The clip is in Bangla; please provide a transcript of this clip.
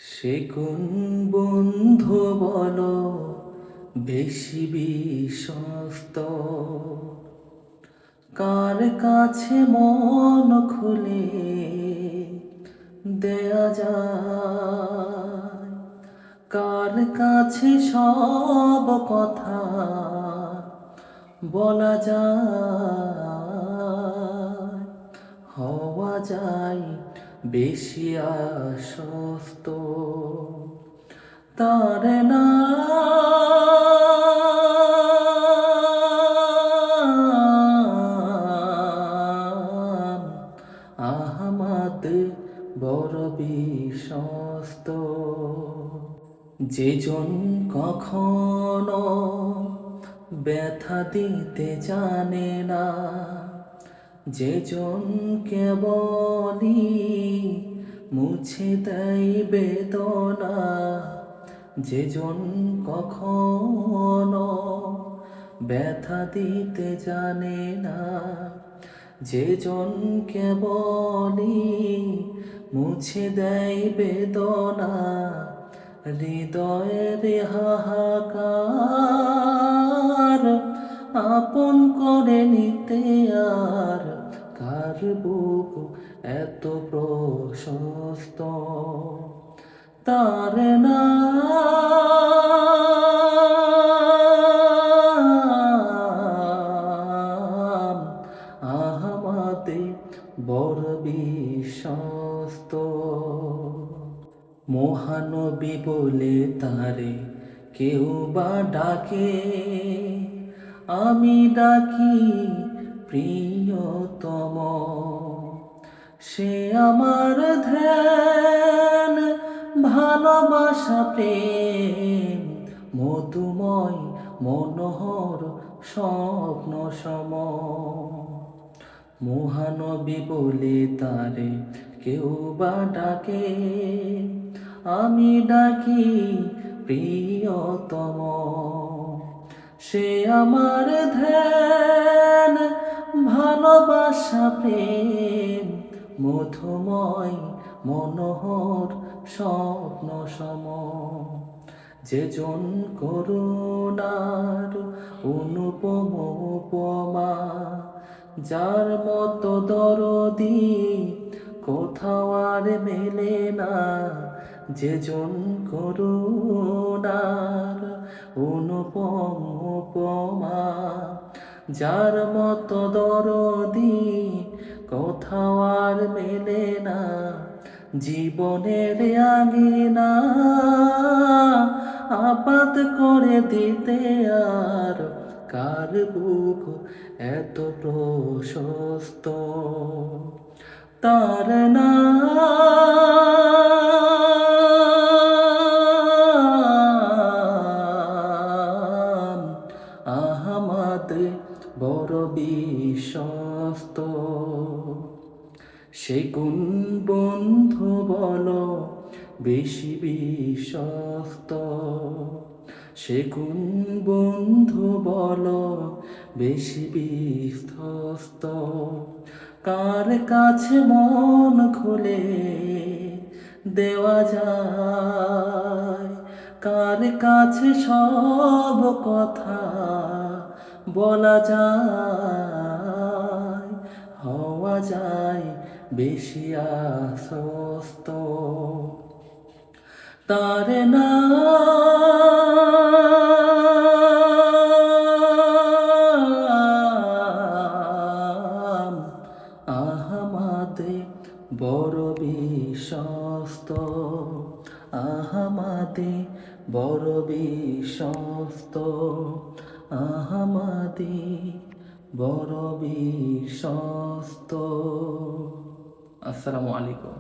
সে কোন বন্ধু বলো বেশি বিশ্বস্ত, কার কাছে মন খুলে দেয়া যায়, কার কাছে সব কথা বলা যায়, হওয়া যায় বেশি আশ্বস্ত। তার নাম আহমদ, বড় বিশ্বস্ত। যেজন কখনো ব্যথা দিতে জানে না, যেজন কেবলই মুছে দেয় বেদনা, যেজন কখনো ব্যথা দিতে জানে না, যেজন কেবলই মুছে দেয় বেদনা, হৃদয়ের হাহাকার আপন করে নিতে আর কার বুক এত প্রশস্ত। তার নাম আহমদে, বড় বিশ্বস্ত। মহানবী বলে তারে কেউ বা ডাকে, আমি ডাকি প্রিয়তম। সে আমার ধ্যান, ভালোবাসা, প্রেম, মধুময় মনোহর স্বপ্ন সম। মহানবী বলে তারে কেউ বা ডাকে, আমি ডাকি প্রিয়তম। সে আমার ধ্যান, ভালোবাসা, প্রেম, মধুময় মনোহর স্বপ্ন সম। যেজন করুণার অনুপম উপমা, যার মতো দরদি কোথাও আর মেলে না। যেজন করুণার অনুপম উপমা, যার মতো দরদি কোথাও আর মেলে না। জীবনের আঙিনা আবাদ করে দিতে আর কার বুক এত প্রশস্ত। তার নাম আহমদ, বড় বিশ্বস্ত। সে কোন বন্ধু বলো বেশি বিশ্বস্ত, সে কোন বন্ধু বলো বেশি বিশ্বস্ত। কার কাছে মন খুলে দেওয়া যায়, কার কাছে সব কথা বলা যায়, হওয়া যায় বেশি আশ্বস্ত। তার নাম আহমদে, বড় বিশ্বস্ত। আহমদে, বড় বিশ্বস্ত। আহমদে, বড় বিশ্বস্ত। আসসালামু আলাইকুম।